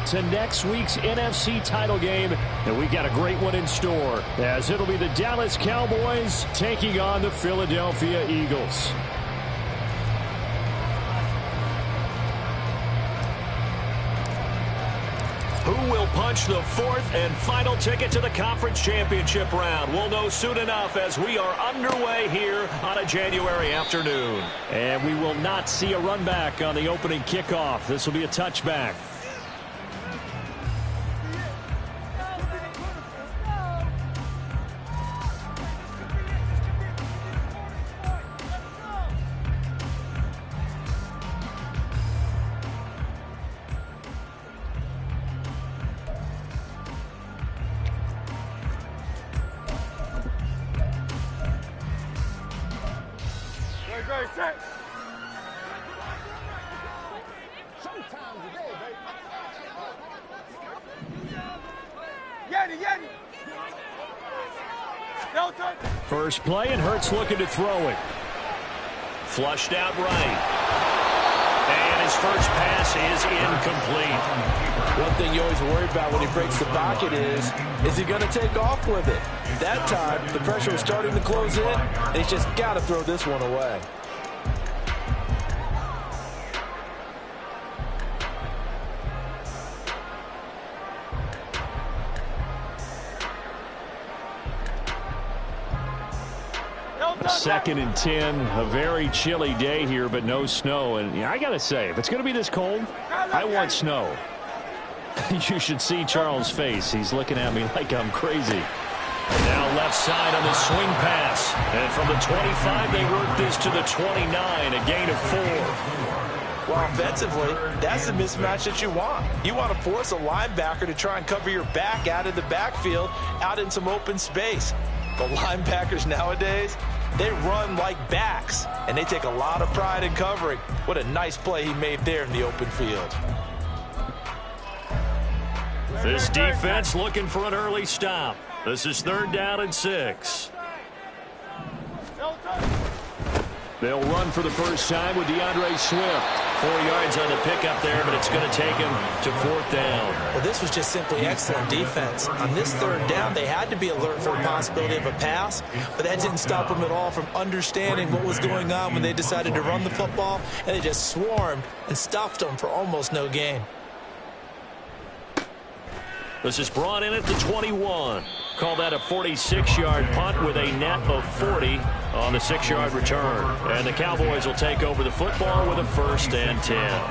to next week's NFC title game, and we got a great one in store, as it'll be the Dallas Cowboys taking on the Philadelphia Eagles. Who will punch the fourth and final ticket to the conference championship round? We'll know soon enough as we are underway here on a January afternoon. And we will not see a run back on the opening kickoff. This will be a touchback. First play, and Hurts looking to throw it. Flushed out right. And his first pass is incomplete. One thing you always worry about when he breaks the pocket is he going to take off with it? That time, the pressure was starting to close in, and he's just got to throw this one away. Second and 10, a very chilly day here, but no snow. And I got to say, if it's going to be this cold, I want snow. You should see Charles' face. He's looking at me like I'm crazy. Now left side on the swing pass. And from the 25, they work this to the 29, a gain of 4. Well, offensively, that's the mismatch that you want. You want to force a linebacker to try and cover your back out of the backfield, out in some open space. The linebackers nowadays, they run like backs, and they take a lot of pride in covering. What a nice play he made there in the open field. This defense looking for an early stop. This is 3rd down and 6. They'll run for the first time with DeAndre Swift. 4 yards on the pickup there, but it's going to take him to 4th down. Well, this was just simply excellent defense. On this 3rd down, they had to be alert for the possibility of a pass, but that didn't stop them at all from understanding what was going on when they decided to run the football, and they just swarmed and stuffed them for almost no gain. This is brought in at the 21. Call that a 46-yard punt with a net of 40 on the 6-yard return. And the Cowboys will take over the football with a 1st and 10.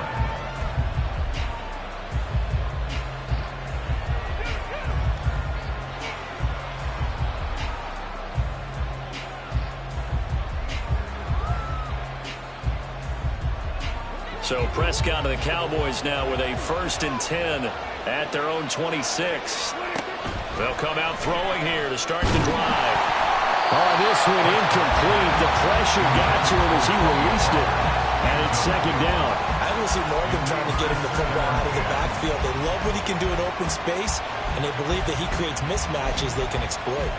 So Prescott and the Cowboys now with a 1st and 10 at their own 26. They'll come out throwing here to start the drive. Oh, this one incomplete. The pressure got to him as he released it. And it's 2nd down. I will see more of them trying to get him the football out of the backfield. They love what he can do in open space, and they believe that he creates mismatches they can exploit.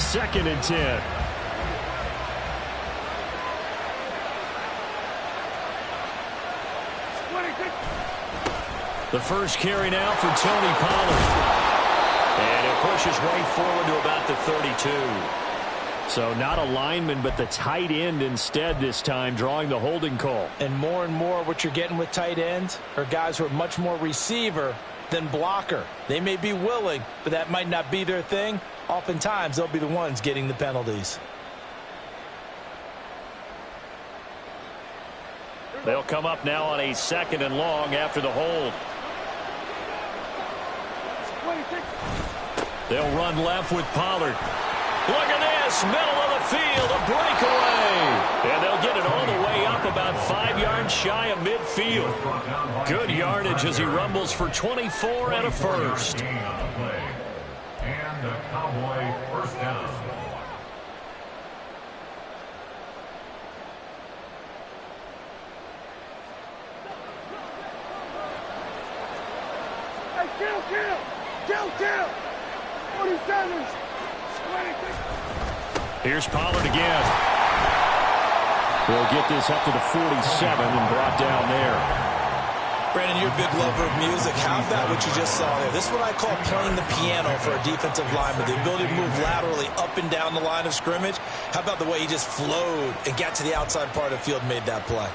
Second and 10. The first carry now for Tony Pollard. And it pushes right forward to about the 32. So not a lineman, but the tight end instead this time, drawing the holding call. And more what you're getting with tight ends are guys who are much more receiver than blocker. They may be willing, but that might not be their thing. Oftentimes, they'll be the ones getting the penalties. They'll come up now on a 2nd and long after the hold. They'll run left with Pollard. Look at this, middle of the field, a breakaway. And they'll get it all the way up about 5 yards shy of midfield. Good yardage as he rumbles for 24 and a 1st. And the Cowboy 1st down. Hey, kill! 47! Here's Pollard again. He'll get this up to the 47 and brought down there. Brandon, you're a big lover of music. How about what you just saw there? This is what I call playing the piano for a defensive lineman. The ability to move laterally up and down the line of scrimmage. How about the way he just flowed and got to the outside part of the field and made that play?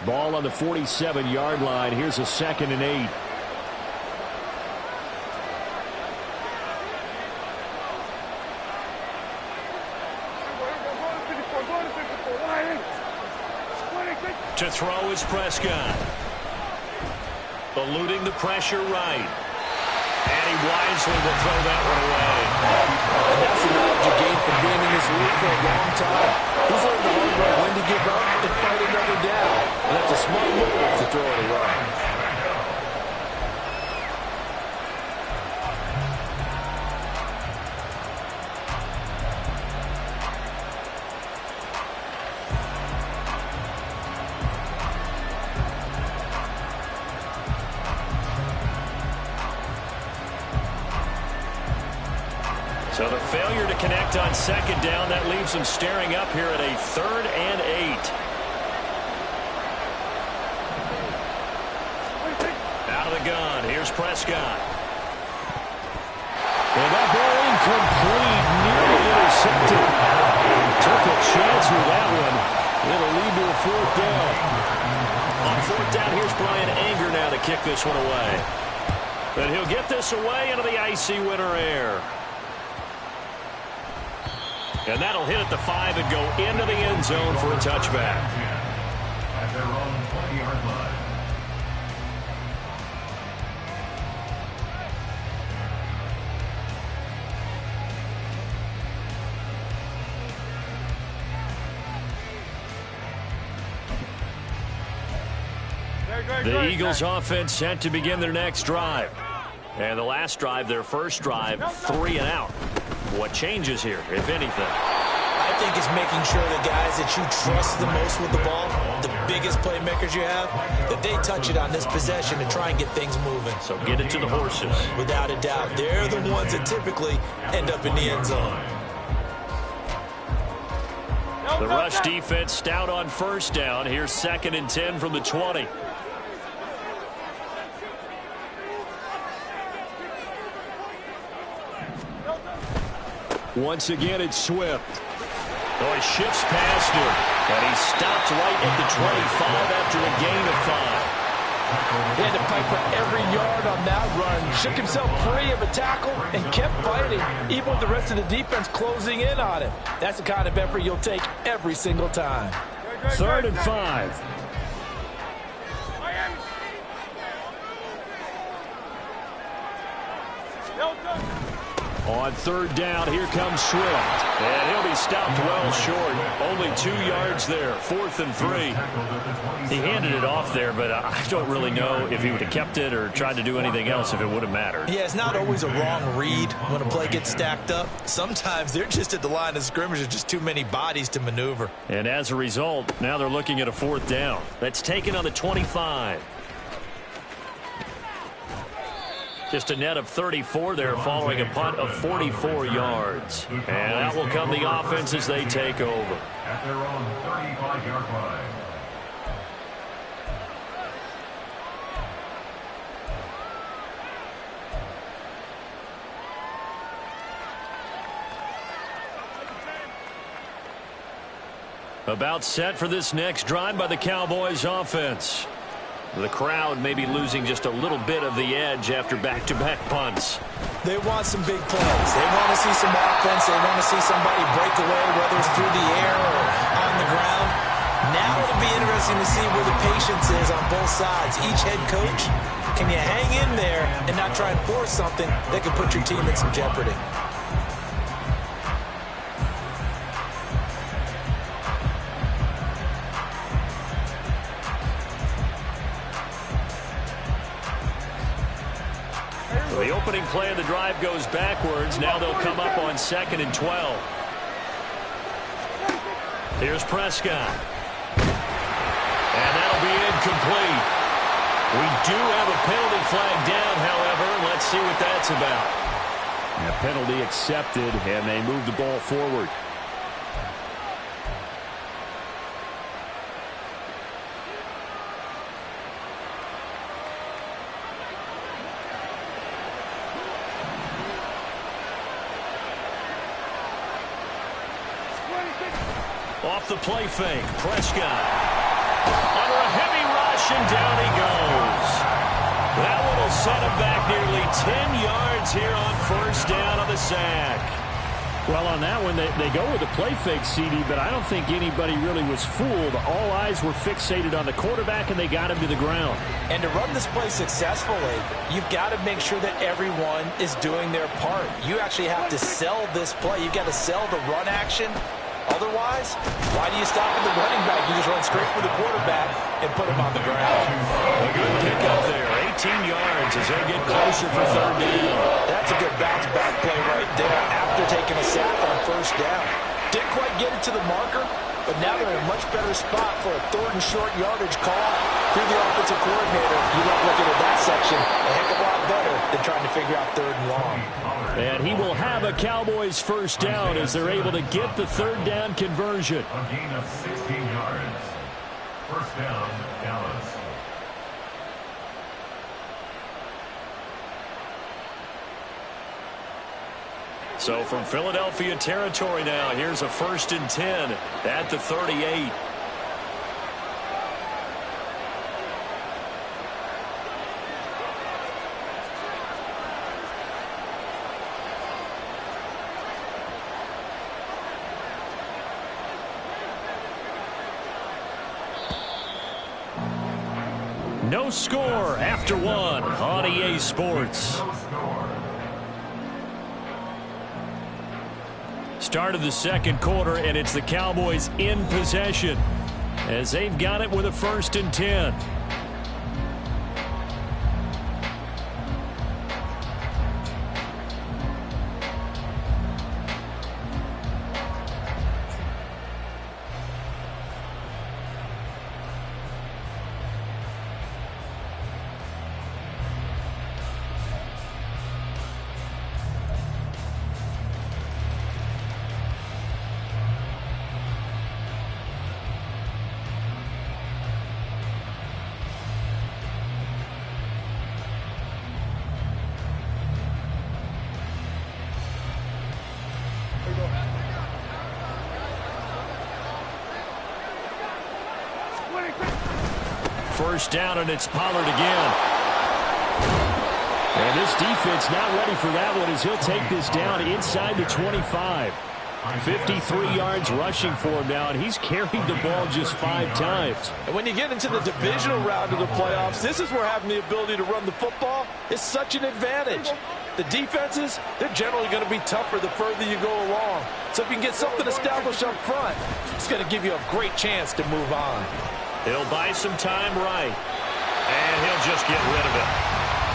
Ball on the 47-yard line. Here's a 2nd and 8. To throw is Prescott. Eluding the pressure right. And he wisely will throw that one away. And that's the knowledge you gain from being in this league for a long time. He's learned the hard way when to give up and fight another down. And that's a smart move to throw it away. So the failure to connect on 2nd down, that leaves them staring up here at a 3rd and 8. Out of the gun, here's Prescott. And that ball incomplete, nearly intercepted. Took a chance with that one. It'll lead to a 4th down. On 4th down, here's Brian Anger now to kick this one away. But he'll get this away into the icy winter air. And that'll hit at the 5 and go into the end zone for a touchback. At their own 20-yard line. The Eagles offense set to begin their next drive. And the last drive, their first drive, 3 and out. What changes here, if anything? I think it's making sure the guys that you trust the most with the ball, the biggest playmakers you have, that they touch it on this possession to try and get things moving. So get it to the horses. Without a doubt. They're the ones that typically end up in the end zone. The rush defense stout on 1st down. Here's 2nd and 10 from the 20. Once again, it's Swift. Oh, he shifts past him. And he stopped right at the 25 after a gain of 5. He had to fight for every yard on that run. Shook himself free of a tackle and kept fighting, even with the rest of the defense closing in on him. That's the kind of effort you'll take every single time. 3rd and 5. On 3rd down, here comes Swift. And he'll be stopped well short. Only 2 yards there. 4th and 3. He handed it off there, but I don't really know if he would have kept it or tried to do anything else if it would have mattered. Yeah, it's not always a wrong read when a play gets stacked up. Sometimes they're just at the line of scrimmage. There's just too many bodies to maneuver. And as a result, now they're looking at a 4th down. That's taken on the 25. Just a net of 34 there following a punt of 44 yards. And out will come the offense as they take over. At their own 35-yard line. About set for this next drive by the Cowboys offense. The crowd may be losing just a little bit of the edge after back-to-back punts. They want some big plays. They want to see some offense. They want to see somebody break away, whether it's through the air or on the ground. Now it'll be interesting to see where the patience is on both sides. Each head coach, can you hang in there and not try and force something that could put your team in some jeopardy? The opening play of the drive goes backwards. Now they'll come up on 2nd and 12. Here's Prescott. And that'll be incomplete. We do have a penalty flag down, however. Let's see what that's about. And a penalty accepted, and they move the ball forward. Off the play fake, Prescott. Under a heavy rush, and down he goes. That one will set him back nearly 10 yards here on 1st down on the sack. Well, on that one, they go with the play fake, CD, but I don't think anybody really was fooled. All eyes were fixated on the quarterback, and they got him to the ground. And to run this play successfully, you've got to make sure that everyone is doing their part. You actually have to sell this play. You've got to sell the run action. Otherwise, why do you stop at the running back? You just run straight for the quarterback and put him on the ground. A good kick up there, 18 yards as they get closer for 3rd down. That's a good bounce back play right there after taking a sack on 1st down. Didn't quite get it to the marker, but now they're in a much better spot for a 3rd and short yardage call through the offensive coordinator. You look looking at that section a heck of a lot better than trying to figure out 3rd and long. And he will have a Cowboys 1st down as they're able to get the 3rd down conversion. A gain of 16 yards. 1st down, Dallas. So from Philadelphia territory now, here's a 1st and 10 at the 38. No score after 1 on EA Sports. Start of the 2nd quarter, and it's the Cowboys in possession as they've got it with a 1st and 10. First down, and it's Pollard again. And this defense not ready for that one as he'll take this down inside the 25. 53 yards rushing for him now, and he's carried the ball just 5 times. And when you get into the divisional round of the playoffs, this is where having the ability to run the football is such an advantage. The defenses, they're generally going to be tougher the further you go along. So if you can get something established up front, it's going to give you a great chance to move on. He'll buy some time right, and he'll just get rid of it.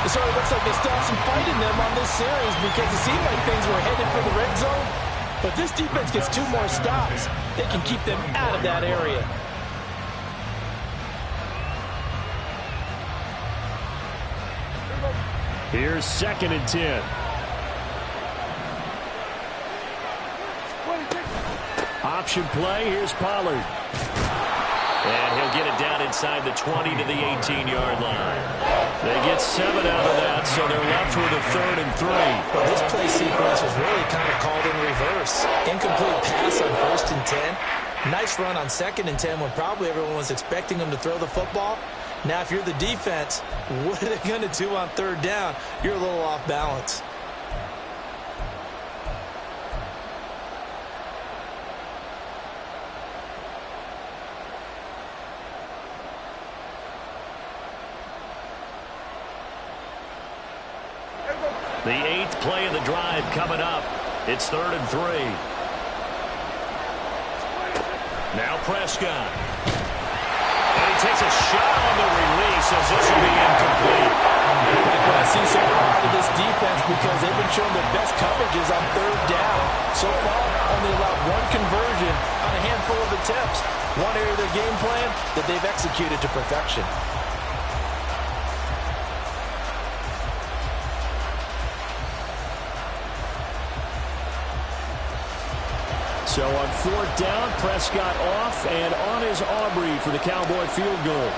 It sort of looks like they still have some fight in them on this series because it seemed like things were headed for the red zone. But this defense gets 2 more stops. They can keep them out of that area. Here's 2nd and 10. Option play. Here's Pollard. And he'll get it down inside the 20 to the 18-yard line. They get 7 out of that, so they're left with a 3rd and 3. Well, this play sequence was really kind of called in reverse. Incomplete pass on 1st and 10. Nice run on 2nd and 10 when probably everyone was expecting them to throw the football. Now, if you're the defense, what are they going to do on 3rd down? You're a little off balance. The 8th play of the drive coming up. It's 3rd and 3. Now Prescott. And he takes a shot on the release as this will be incomplete. what I see so far out of this defense because they've been showing their best coverages on third down. So far, only allowed one conversion on a handful of attempts. One area of their game plan that they've executed to perfection. So on fourth down, Prescott off, and on is Aubrey for the Cowboy field goal.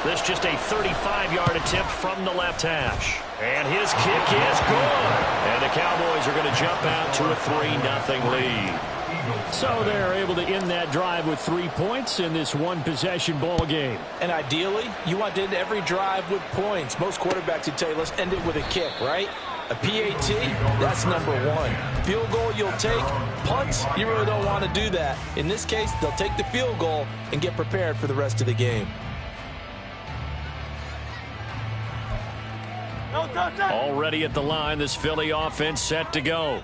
This just a 35-yard attempt from the left hash. And his kick is good. And the Cowboys are going to jump out to a 3-0 lead. So they're able to end that drive with 3 points in this one-possession ball game. And ideally, you want to end every drive with points. Most quarterbacks would tell you, let's end it with a kick, right? A PAT, that's number one. Field goal you'll take. Punts, you really don't want to do that. In this case, they'll take the field goal and get prepared for the rest of the game. Already at the line, this Philly offense set to go.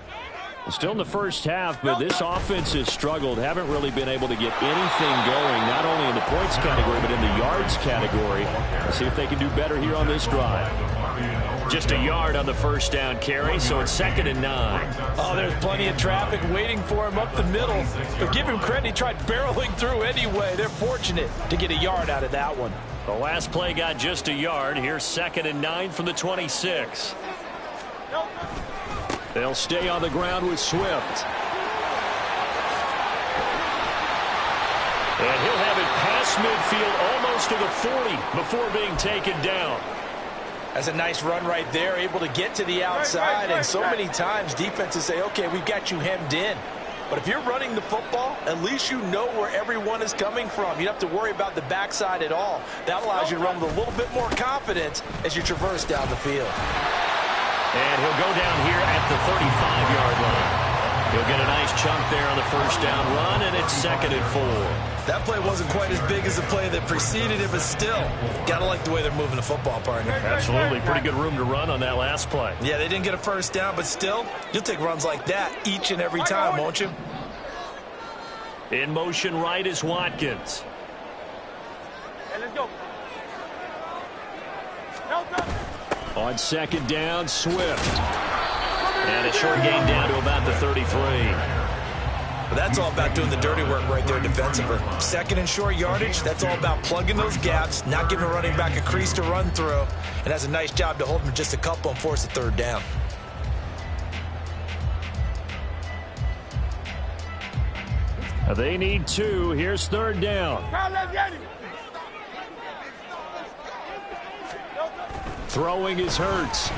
Still in the first half, but this offense has struggled. Haven't really been able to get anything going, not only in the points category, but in the yards category. Let's see if they can do better here on this drive. Just a yard on the first down carry, so it's 2nd and 9. Oh, there's plenty of traffic waiting for him up the middle. But give him credit, he tried barreling through anyway. They're fortunate to get a yard out of that one. The last play got just a yard. Here's 2nd and 9 from the 26. They'll stay on the ground with Swift. And he'll have it past midfield almost to the 40 before being taken down. That's a nice run right there, able to get to the outside. And so many times defenses say, okay, we've got you hemmed in. But if you're running the football, at least you know where everyone is coming from. You don't have to worry about the backside at all. That allows you to run with a little bit more confidence as you traverse down the field. And he'll go down here at the 35-yard line. He'll get a nice chunk there on the first down run, and it's 2nd and 4. That play wasn't quite as big as the play that preceded it, but still, got to like the way they're moving the football, partner. Absolutely. Pretty good room to run on that last play. Yeah, they didn't get a first down, but still, you'll take runs like that each and every time, won't you? In motion right is Watkins. Hey, let's go. On 2nd down, Swift. And a short gain down to about the 33. But that's all about doing the dirty work right there defensively. 2nd and short yardage, that's all about plugging those gaps, not giving a running back a crease to run through, and has a nice job to hold him just a couple and force a 3rd down. They need 2. Here's 3rd down. Throwing is Hurts.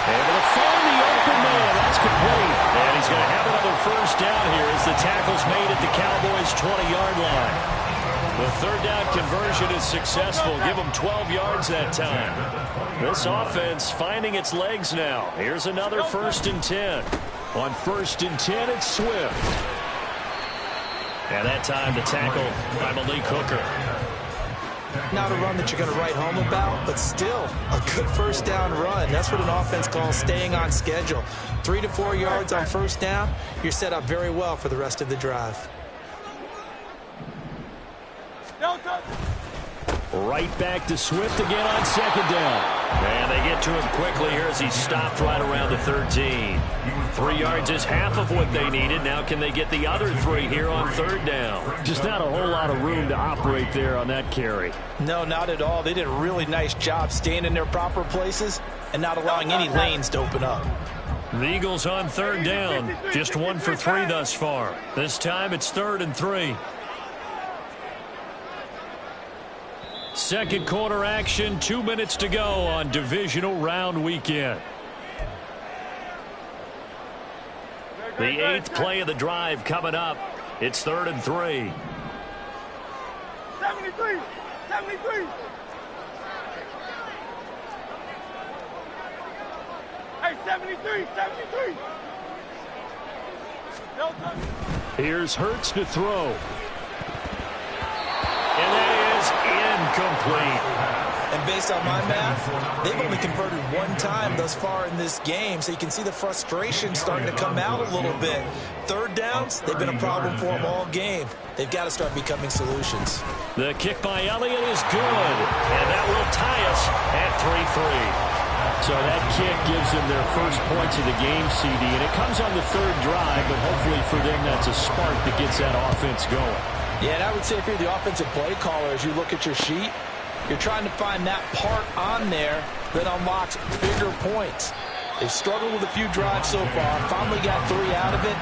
Able to find the open man. That's complete. And he's going to have another first down here as the tackle's made at the Cowboys' 20-yard line. The 3rd down conversion is successful. Give them 12 yards that time. This offense finding its legs now. Here's another 1st and 10. On 1st and 10, it's Swift. And that time the tackle by Malik Hooker. Not a run that you're going to write home about, but still a good first down run. That's what an offense calls staying on schedule. 3 to 4 yards on first down, you're set up very well for the rest of the drive. Right back to Swift again on 2nd down. And they get to him quickly here as he's stopped right around the 13. 3 yards is half of what they needed. Now can they get the other 3 here on 3rd down? Just not a whole lot of room to operate there on that carry. No, not at all. They did a really nice job staying in their proper places and not allowing any lanes to open up. The Eagles on 3rd down. Just 1 for 3 thus far. This time it's 3rd and 3. Second quarter action, 2 minutes to go on divisional round weekend. The 8th play of the drive coming up. It's 3rd and 3. 73, 73. Hey, 73, 73. Here's Hurts to throw. And that is incomplete. And And based on my math, they've only converted one time thus far in this game, so you can see the frustration starting to come out a little bit. Third downs, they've been a problem for them all game. They've got to start becoming solutions. The kick by Elliott is good, and that will tie us at 3-3. So that kick gives them their first points of the game, CD, and it comes on the third drive, but hopefully for them that's a spark that gets that offense going. Yeah, and I would say if you're the offensive play caller, as you look at your sheet, you're trying to find that part on there that unlocks bigger points. They've struggled with a few drives so far, finally got 3 out of it.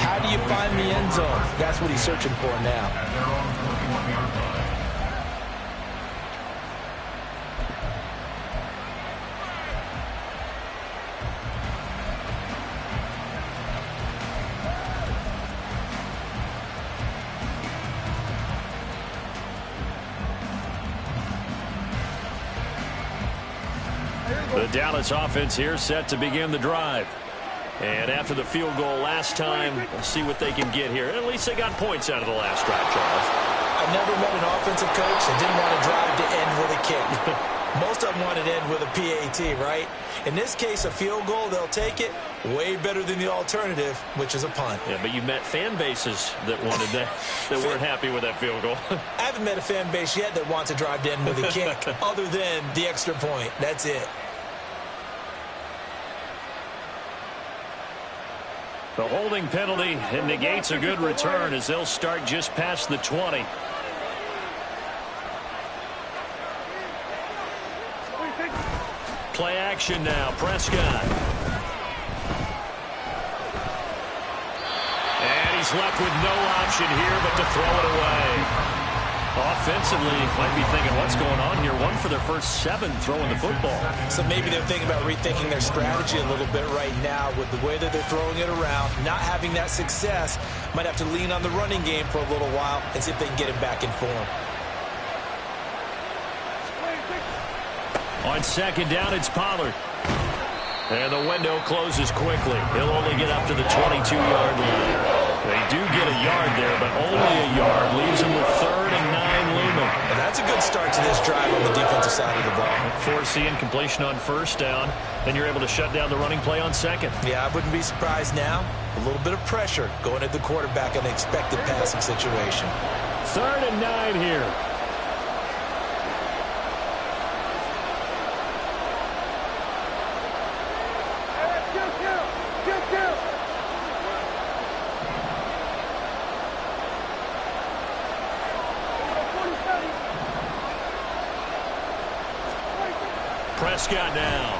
How do you find the end zone? That's what he's searching for now. The Dallas offense here set to begin the drive. And after the field goal last time, we'll see what they can get here. At least they got points out of the last drive, Charles. I've never met an offensive coach that didn't want to drive to end with a kick. Most of them want to end with a PAT, right? In this case, a field goal, they'll take it. Way better than the alternative, which is a punt. Yeah, but you met fan bases that wanted that, that weren't happy with that field goal. I haven't met a fan base yet that wants to drive to end with a kick other than the extra point. That's it. The holding penalty negates a good return as they'll start just past the 20. Play action now. Prescott. And he's left with no option here but to throw it away. Offensively, might be thinking, what's going on here? 1 for their first 7 throwing the football. So maybe they're thinking about rethinking their strategy a little bit right now with the way that they're throwing it around, not having that success. Might have to lean on the running game for a little while and see if they can get it back in form. On second down, it's Pollard. And the window closes quickly. He'll only get up to the 22-yard line. They do get a yard there, but only a yard. Leaves them with 3rd and 9 looming. And that's a good start to this drive on the defensive side of the ball. Forcing completion on first down. Then you're able to shut down the running play on second. Yeah, I wouldn't be surprised now. A little bit of pressure going at the quarterback in an expected passing situation. 3rd and 9 here. Prescott now.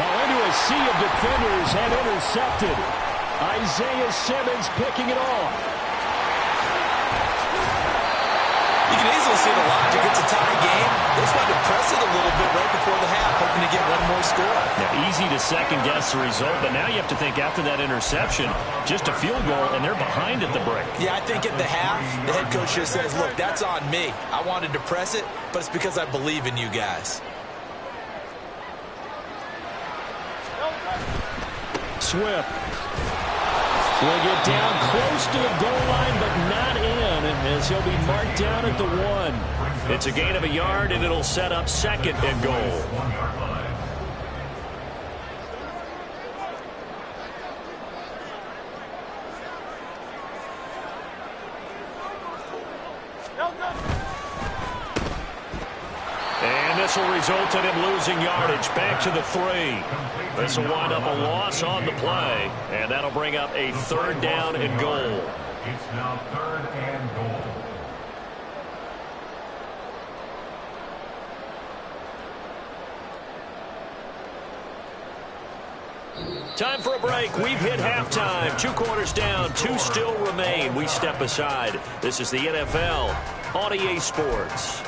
Into a sea of defenders and intercepted. Isaiah Simmons picking it off. You can easily see the logic. It's a tie game. They just wanted to press it a little bit right before the half, hoping to get one more score. Yeah, easy to second-guess the result, but now you have to think after that interception, just a field goal, and they're behind at the break. Yeah, I think at the half, the head coach just says, look, that's on me. I wanted to press it, but it's because I believe in you guys. Swift will get down close to the goal line, but not in, as he'll be marked down at the 1. It's a gain of a yard, and it'll set up 2nd and goal. And this will result in him losing yardage back to the 3. This will wind up a loss on the play, and that'll bring up a 3rd down and goal. It's now 3rd and goal. Time for a break. We've hit halftime. 2 quarters down, 2 still remain. We step aside. This is the NFL on EA Sports.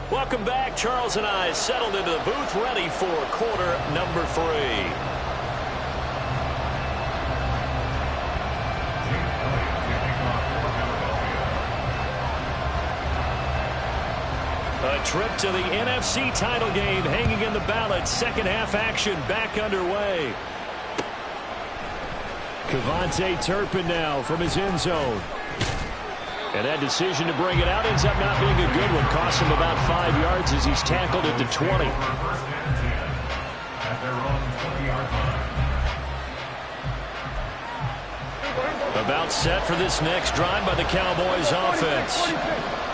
Welcome back. Charles and I settled into the booth, ready for quarter number 3. A trip to the NFC title game hanging in the balance. Second half action back underway. KaVontae Turpin now from his end zone. And that decision to bring it out ends up not being a good one. Cost him about 5 yards as he's tackled at the 20. At their own 20-yard line. About set for this next drive by the Cowboys offense.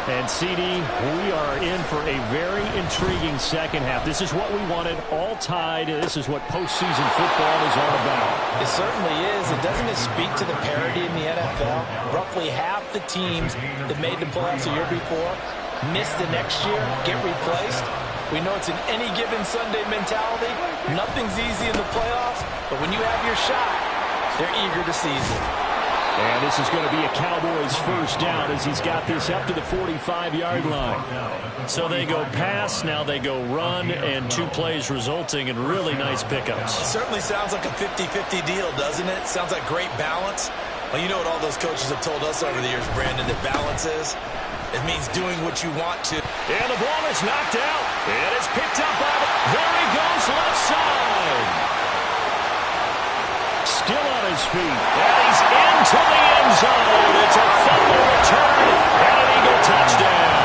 And CD, we are in for a very intriguing second half. This is what we wanted, all tied. This is what postseason football is all about. It certainly is. And doesn't it speak to the parity in the NFL? Roughly half the teams that made the playoffs the year before miss the next year, get replaced. We know it's an any given Sunday mentality. Nothing's easy in the playoffs, but when you have your shot, they're eager to seize it. And this is going to be a Cowboys first down as he's got this up to the 45-yard line. So they go pass, now they go run, and 2 plays resulting in really nice pickups. It certainly sounds like a 50-50 deal, doesn't it? Sounds like great balance. Well, you know what all those coaches have told us over the years, Brandon, that balance is? It means doing what you want to. And the ball is knocked out. It is picked up by there he goes left side. Still on his feet. And he's into the end zone. It's a fumble return and an Eagle touchdown.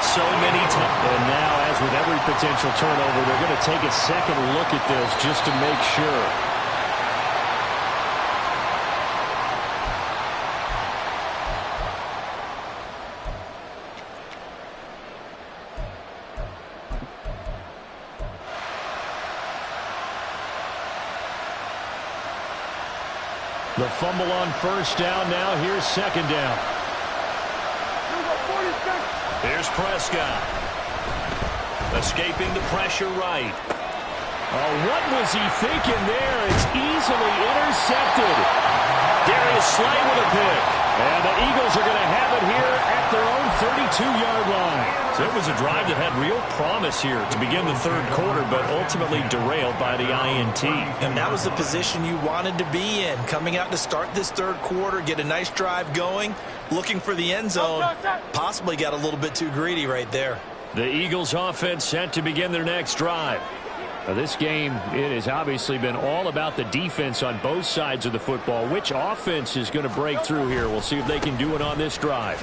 So many times. And now, as with every potential turnover, they're going to take a second look at this just to make sure. The fumble on first down. Now here's second down. Here's Prescott. Escaping the pressure right. Oh, what was he thinking there? It's easily intercepted. Darius Slay with a pick. And the Eagles are going to have it here at their own 32-yard line. So it was a drive that had real promise here to begin the third quarter, but ultimately derailed by the INT. And that was the position you wanted to be in. Coming out to start this third quarter, get a nice drive going, looking for the end zone. Possibly got a little bit too greedy right there. The Eagles offense set to begin their next drive. Now this game, it has obviously been all about the defense on both sides of the football. Which offense is going to break through here? We'll see if they can do it on this drive.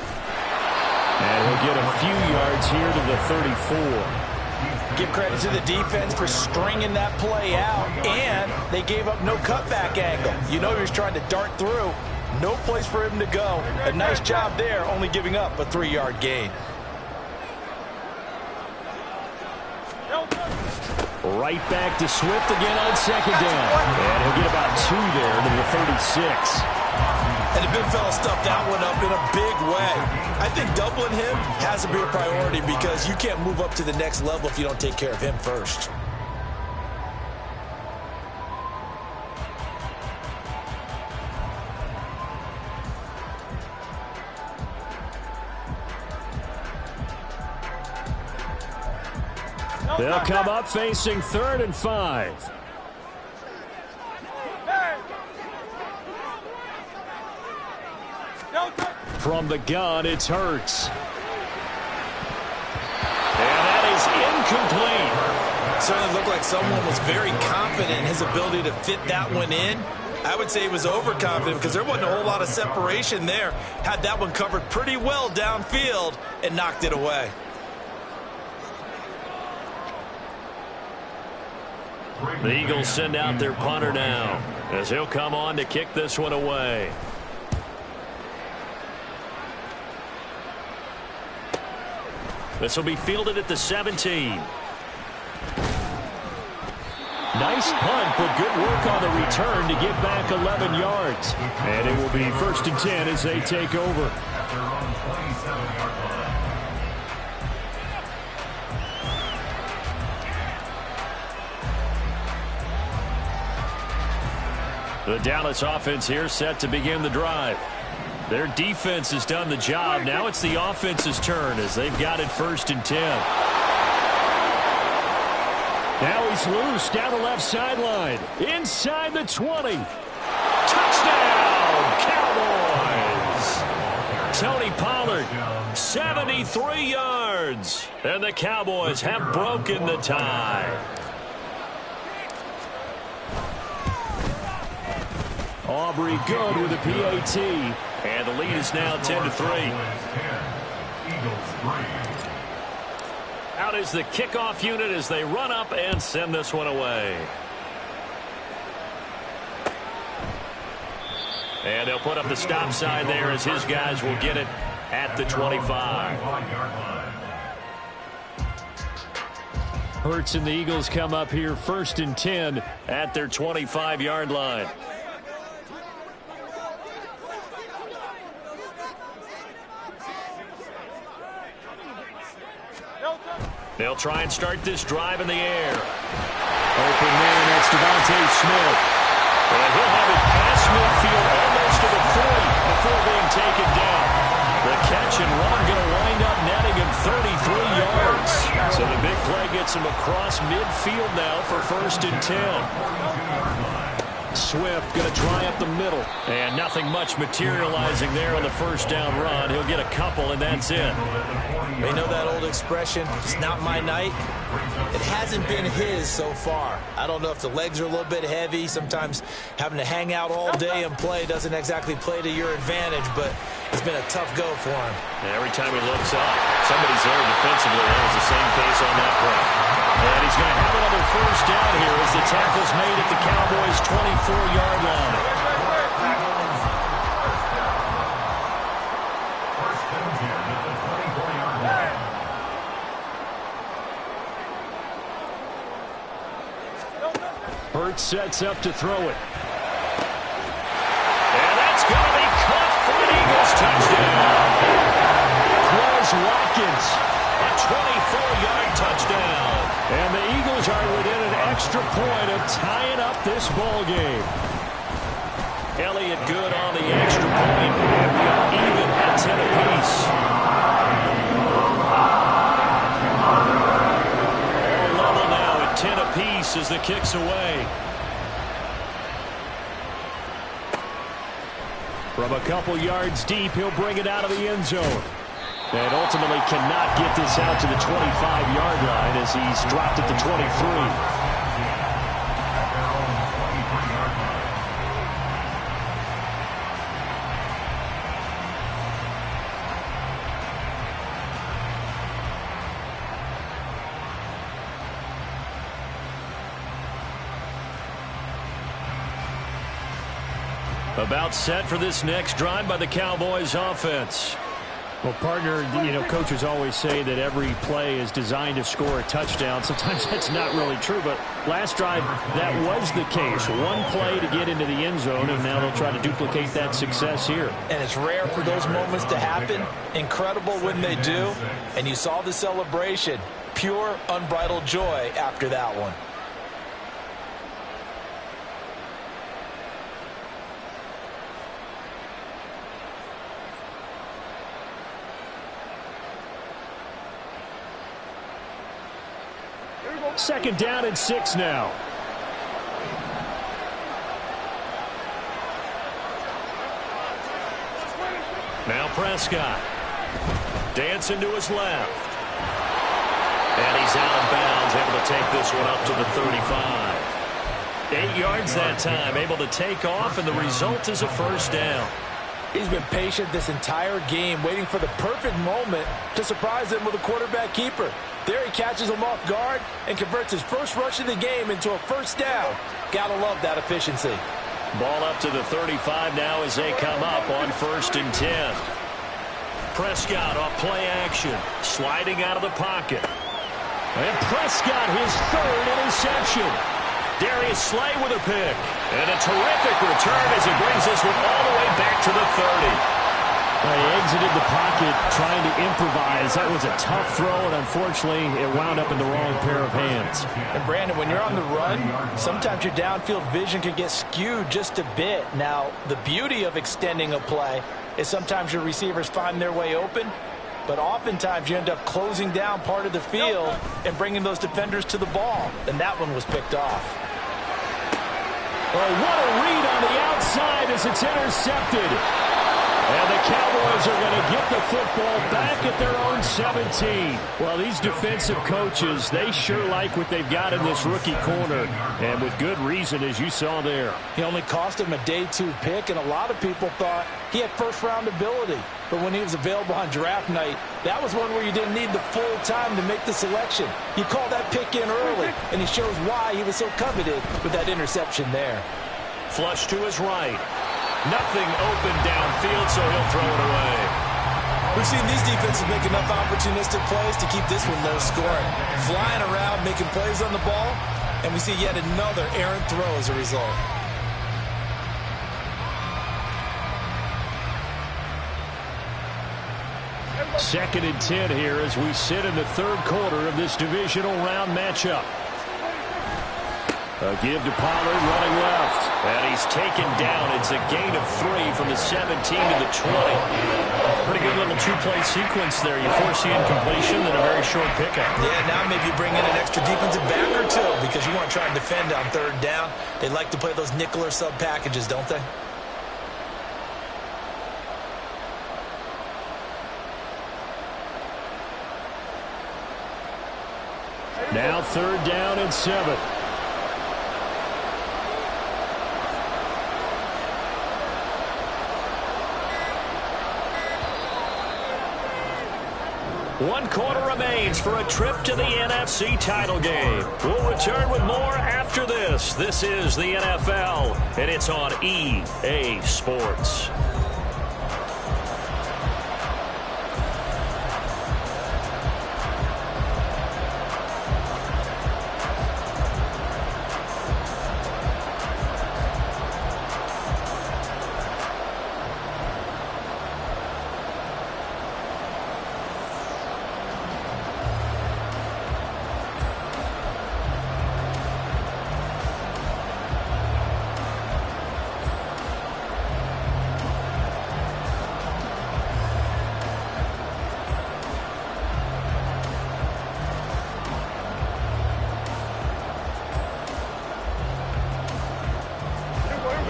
And he'll get a few yards here to the 34. Give credit to the defense for stringing that play out, and they gave up no cutback angle. You know he was trying to dart through. No place for him to go. A nice job there, only giving up a 3-yard gain. Right back to Swift again on second down. And he'll get about 2 there to the 36. And the big fella stuffed that one up in a big way. I think doubling him has to be a priority because you can't move up to the next level if you don't take care of him first. They'll come up facing 3rd and 5. From the gun, it's Hurts. And that is incomplete. Certainly looked like someone was very confident in his ability to fit that one in. I would say he was overconfident because there wasn't a whole lot of separation there. Had that one covered pretty well downfield and knocked it away. The Eagles send out their punter now as he'll come on to kick this one away. This will be fielded at the 17. Nice punt, but good work on the return to get back 11 yards. And it will be 1st and 10 as they take over. The Dallas offense here set to begin the drive. Their defense has done the job. Now it's the offense's turn as they've got it 1st and 10. Now he's loose down the left sideline. Inside the 20. Touchdown, Cowboys! Tony Pollard, 73 yards. And the Cowboys have broken the tie. Aubrey good with a PAT. And the lead is now 10-3. Out is the kickoff unit as they run up and send this one away. And they'll put up the stop sign there as his guys will get it at the 25. Hurts and the Eagles come up here 1st and 10 at their 25-yard line. They'll try and start this drive in the air. Open man, that's Devontae Smith. And he'll have it past midfield almost to the 40 before being taken down. The catch and run going to wind up netting him 33 yards. So the big play gets him across midfield now for 1st and 10. Swift going to try up the middle. And nothing much materializing there on the 1st down run. He'll get a couple, and that's it. You know that old expression, it's not my night? It hasn't been his so far. I don't know if the legs are a little bit heavy. Sometimes having to hang out all day and play doesn't exactly play to your advantage, but it's been a tough go for him. And every time he looks up, somebody's there defensively. That was the same case on that play. And he's going to have another 1st down here as the tackle's made at the Cowboys' 24-yard line. Hurts sets up to throw it. And that's going to be caught for an Eagles touchdown. Quez Watkins, a 24-yard touchdown. And the Eagles are within an extra point of tying up this ball game. Elliott good on the extra point, and we are even at 10 apiece. All level now at 10 apiece as the kick's away. From a couple yards deep, he'll bring it out of the end zone. And ultimately cannot get this out to the 25-yard line as he's dropped at the 23. About set for this next drive by the Cowboys offense. Well, partner, coaches always say that every play is designed to score a touchdown. Sometimes that's not really true, but last drive, that was the case. One play to get into the end zone, and now they'll try to duplicate that success here. And it's rare for those moments to happen. Incredible when they do. And you saw the celebration. Pure, unbridled joy after that one. Second down and 6 now. Now Prescott. Dancing to his left. And he's out of bounds, able to take this one up to the 35. 8 yards that time, able to take off, and the result is a 1st down. He's been patient this entire game, waiting for the perfect moment to surprise him with a quarterback keeper. There he catches him off guard and converts his first rush of the game into a 1st down. Gotta love that efficiency. Ball up to the 35 now as they come up on 1st and 10. Prescott off play action, sliding out of the pocket. And Prescott his 3rd interception. Darius Slay with a pick. And a terrific return as he brings this one all the way back to the 30. He exited the pocket trying to improvise. That was a tough throw, and unfortunately, it wound up in the wrong pair of hands. And Brandon, when you're on the run, sometimes your downfield vision can get skewed just a bit. Now, the beauty of extending a play is sometimes your receivers find their way open, but oftentimes you end up closing down part of the field and bringing those defenders to the ball, and that one was picked off. Oh, what a read on the outside as it's intercepted. And the Cowboys are going to get the football back at their own 17. Well, these defensive coaches, they sure like what they've got in this rookie corner. And with good reason, as you saw there. He only cost him a day 2 pick, and a lot of people thought he had first-round ability. But when he was available on draft night, that was one where you didn't need the full time to make the selection. You called that pick in early, and he shows why he was so coveted with that interception there. Flush to his right. Nothing open downfield, so he'll throw it away. We've seen these defenses make enough opportunistic plays to keep this one low scoring. Flying around, making plays on the ball, and we see yet another errant throw as a result. Second and 10 here as we sit in the third quarter of this divisional round matchup. A give to Pollard running left. And he's taken down. It's a gain of 3 from the 17 to the 20. Pretty good little 2-play sequence there. You force the incompletion and a very short pickup. Yeah, now maybe you bring in an extra defensive back or two because you want to try and defend on third down. They like to play those nickel or sub packages, don't they? Now third down and 7. One quarter remains for a trip to the NFC title game. We'll return with more after this. This is the NFL, and it's on EA Sports.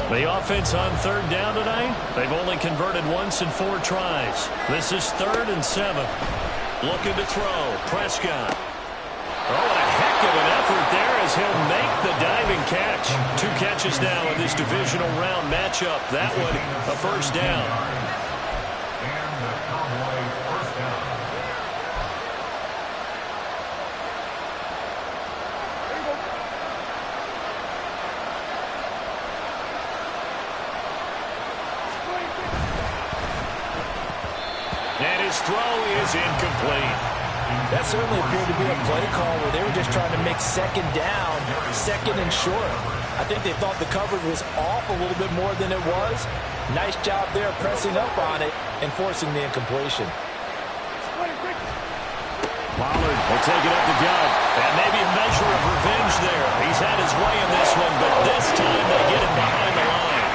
The offense on third down tonight, they've only converted once in 4 tries. This is 3rd and 7. Looking to throw. Prescott. Oh, and a heck of an effort there as he'll make the diving catch. 2 catches now in this divisional round matchup. That one, a first down. And the Cowboy first down. And his throw is incomplete. That certainly appeared to be a play call where they were just trying to make second down, second and short. I think they thought the coverage was off a little bit more than it was. Nice job there pressing up on it and forcing the incompletion. Pollard will take it up the gut. And maybe a measure of revenge there. He's had his way in this one, but this time they get it behind the line.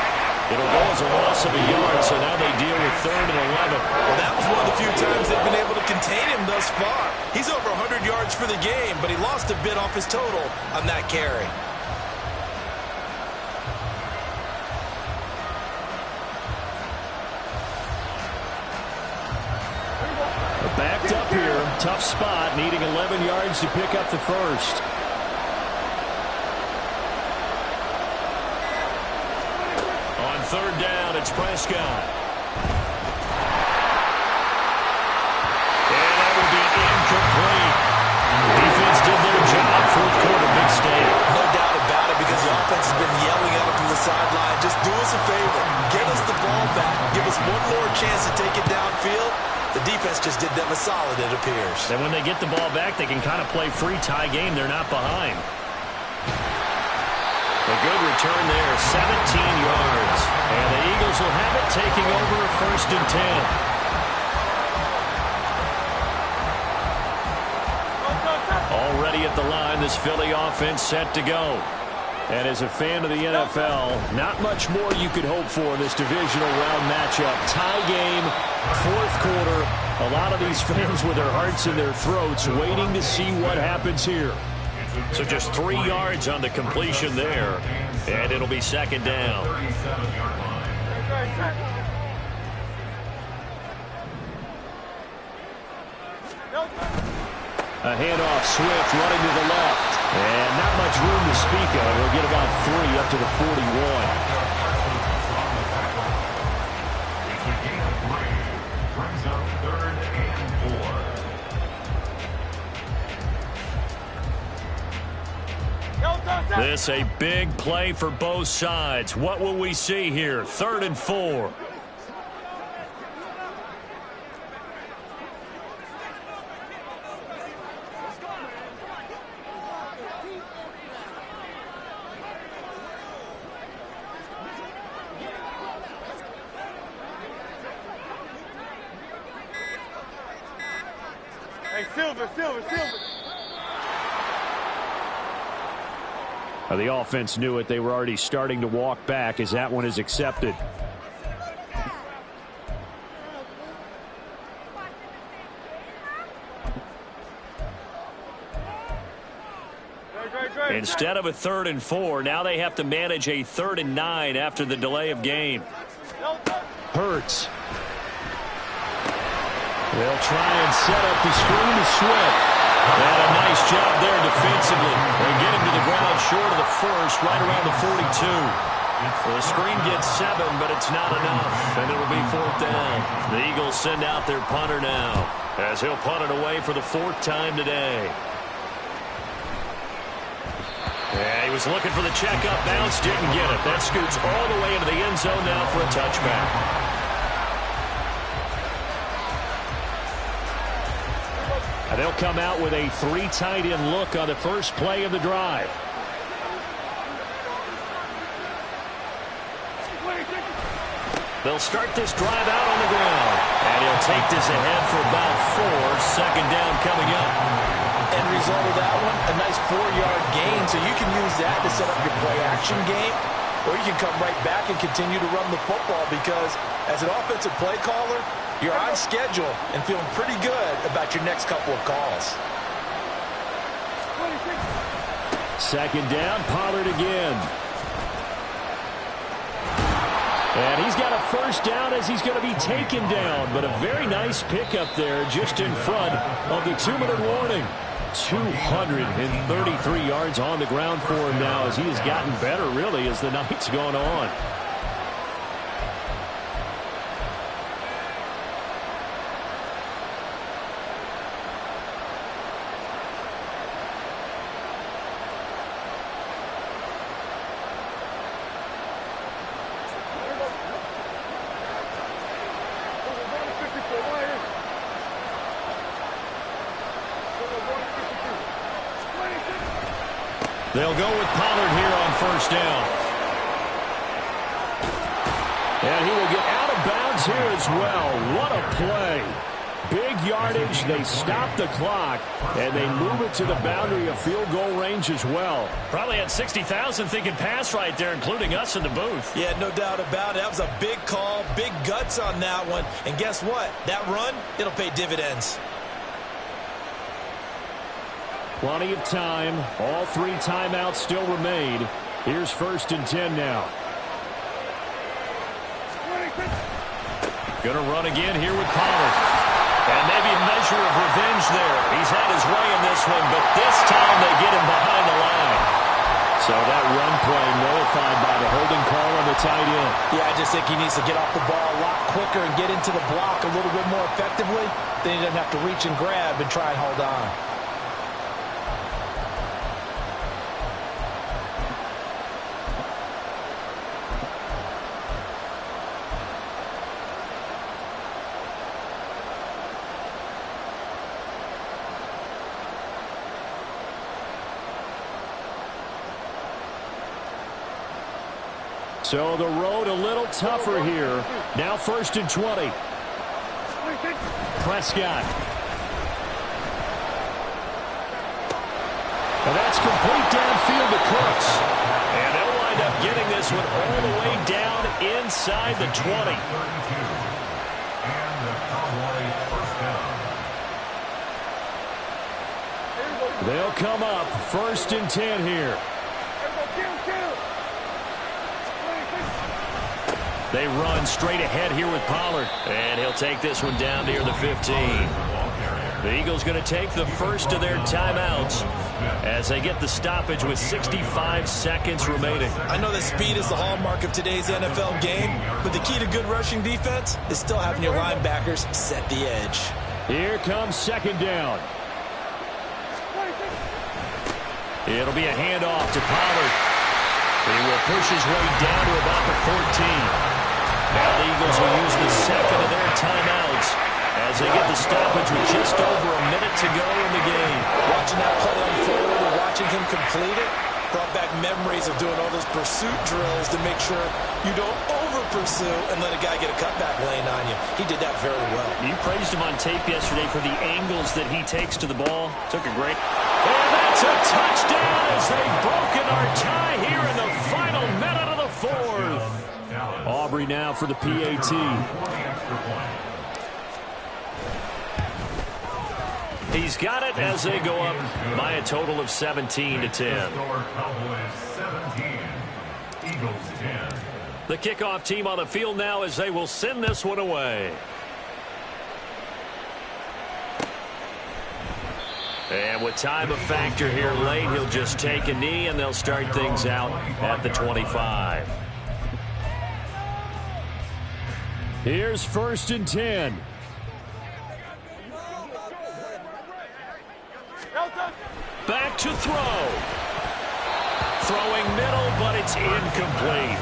It'll go as a loss of a yard, so now they deal with 3rd and 11. Well, that was one of the few times they've been able to contain him thus far. He's over 100 yards for the game, but he lost a bit off his total on that carry. Backed up here, tough spot, needing 11 yards to pick up the first. On third down, it's Prescott. And that will be incomplete. The defense did their job, 4th quarter, big stay. No doubt about it, because the offense has been yelling at him from the sideline. Just do us a favor. Get us the ball back. Give us one more chance to take it downfield. The defense just did them a solid, it appears. And when they get the ball back, they can kind of play free tie game. They're not behind. A good return there, 17 yards. And the Eagles will have it, taking over 1st and 10. Already at the line, this Philly offense set to go. And as a fan of the NFL, not much more you could hope for in this divisional round matchup. Tie game, 4th quarter, A lot of these fans with their hearts in their throats waiting to see what happens here. So just 3 yards on the completion there, and it'll be second down. A handoff, Swift running to the left. And not much room to speak of. He'll get about 3 up to the 41. This a big play for both sides. What will we see here? 3rd and 4. Hey, Silver. The offense knew it. They were already starting to walk back as that one is accepted. Instead of a 3rd and 4, now they have to manage a 3rd and 9 after the delay of game. Hurts. They'll try and set up the screen to Swift. And a nice job there defensively. They get him to the ground short of the first, right around the 42. The screen gets 7, but it's not enough, and it'll be 4th down. The Eagles send out their punter now, as he'll punt it away for the 4th time today. Yeah, he was looking for the checkup bounce, didn't get it. That scoots all the way into the end zone now for a touchback. They'll come out with a 3 tight end look on the first play of the drive. They'll start this drive out on the ground. And he'll take this ahead for about 4. 2nd down coming up. End result of that one, a nice 4-yard gain. So you can use that to set up your play-action game. Or you can come right back and continue to run the football because as an offensive play caller, you're on schedule and feeling pretty good about your next couple of calls. 2nd down, Pollard again. And he's got a 1st down as he's going to be taken down. But a very nice pickup there just in front of the 2-minute warning. 233 yards on the ground for him now as he has gotten better, really, as the night's gone on. They'll go with Pollard here on 1st down. And he will get out of bounds here as well. What a play. Big yardage. They stop the clock, and they move it to the boundary of field goal range as well. Probably had 60,000 thinking pass right there, including us in the booth. Yeah, no doubt about it. That was a big call, big guts on that one. And guess what? That run, it'll pay dividends. Plenty of time. All 3 timeouts still remain. Here's 1st and 10 now. Going to run again here with Pollard. And maybe a measure of revenge there. He's had his way in this one, but this time they get him behind the line. So that run play nullified by the holding call on the tight end. Yeah, I just think he needs to get off the ball a lot quicker and get into the block a little bit more effectively. Then he doesn't have to reach and grab and try and hold on. So the road a little tougher here. Now 1st and 20. Prescott. And that's complete downfield to Cooks. And they'll wind up getting this one all the way down inside the 20. And the Cowboy 1st down. They'll come up 1st and 10 here. They run straight ahead here with Pollard. And he'll take this one down near the 15. The Eagles going to take the first of their timeouts as they get the stoppage with 65 seconds remaining. I know that speed is the hallmark of today's NFL game, but the key to good rushing defense is still having your linebackers set the edge. Here comes 2nd down. It'll be a handoff to Pollard. He will push his way down to about the 14. Now the Eagles will use the second of their timeouts as they get the stoppage with just over a minute to go in the game. Watching that play unfold and watching him complete it brought back memories of doing all those pursuit drills to make sure you don't over-pursue and let a guy get a cutback lane on you. He did that very well. You praised him on tape yesterday for the angles that he takes to the ball. Took a great... And that's a touchdown as they've broken our tie here in the final minute of the 4th. Aubrey now for the PAT. He's got it as they go up by a total of 17-10. The kickoff team on the field now as they will send this one away. And with time a factor here late, he'll just take a knee and they'll start things out at the 25. Here's 1st and 10. Back to throw. Throwing middle, but it's incomplete.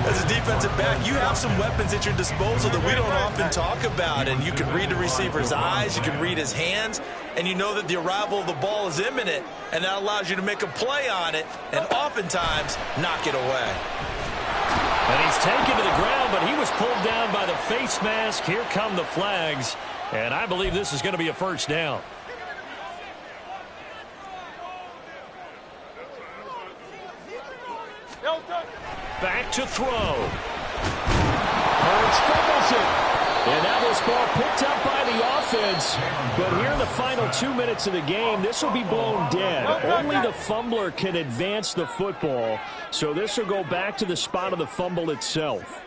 As a defensive back, you have some weapons at your disposal that we don't often talk about. And you can read the receiver's eyes, you can read his hands, and you know that the arrival of the ball is imminent, and that allows you to make a play on it and oftentimes knock it away. And he's taken to the ground, but he was pulled down by the face mask. Here come the flags, and I believe this is going to be a 1st down. Back to throw. Hurts fumbles it. And now this ball picked up by the offense. But here in the final 2 minutes of the game, this will be blown dead. Only the fumbler can advance the football. So this will go back to the spot of the fumble itself.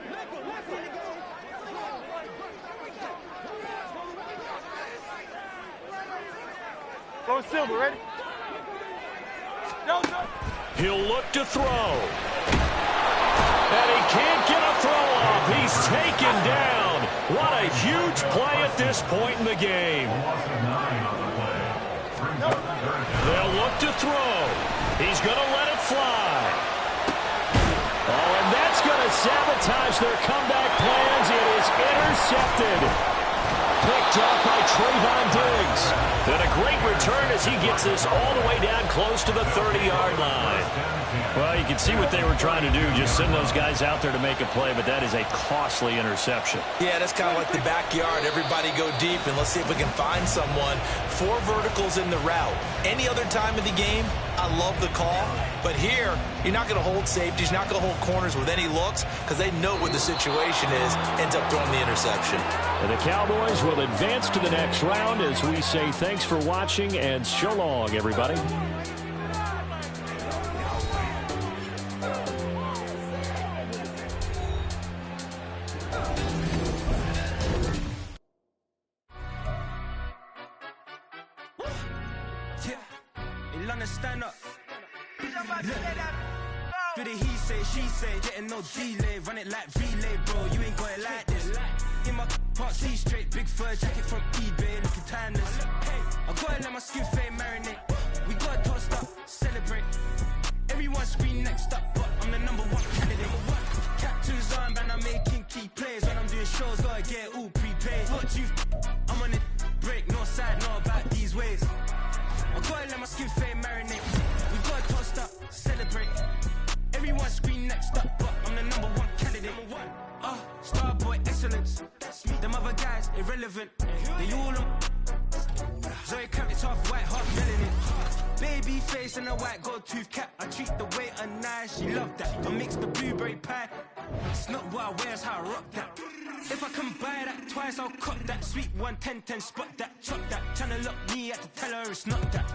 Go Silver, ready? He'll look to throw. And he can't get a throw off. He's taken down. What a huge play at this point in the game. They'll look to throw. He's going to let it fly. Oh, and that's going to sabotage their comeback plans. It is intercepted. Picked up by Trayvon Diggs. And a great return as he gets this all the way down close to the 30-yard line. Well, you can see what they were trying to do, just send those guys out there to make a play, but that is a costly interception. Yeah, that's kind of like the backyard. Everybody go deep, and let's see if we can find someone. 4 verticals in the route. Any other time of the game, I love the call. But here, you're not going to hold safeties, you're not going to hold corners with any looks because they know what the situation is, ends up throwing the interception. And the Cowboys will advance to the next round as we say thanks for watching and so long, everybody. Stand up. Do the he say, she say, getting no delay, run it like relay, bro. You ain't got it like this. In my part C straight, big fur jacket from eBay, looking timeless. I gotta let my skin fade marinate. We gotta toast up, celebrate. Everyone scream next up, but I'm the #1 candidate. Captures on, man, I'm making key plays. When I'm doing shows, gotta get all prepaid. What you? I'm on it, break, no side, no about these ways. I gotta let my skin fade marinate. We gotta toast up, celebrate. Everyone scream next up, but I'm the #1 candidate. Starboy excellence. Them other guys irrelevant. They all on. Zoe Camp, it's half white, half melanin. Baby face and a white gold tooth cap. I treat the waiter nice, she love that. I mix the blueberry pie. It's not what I wear, it's how I rock that. If I can buy that twice, I'll cut that. Sweet 110, spot that, chop that. Tryna lock me, I have to tell her it's not that.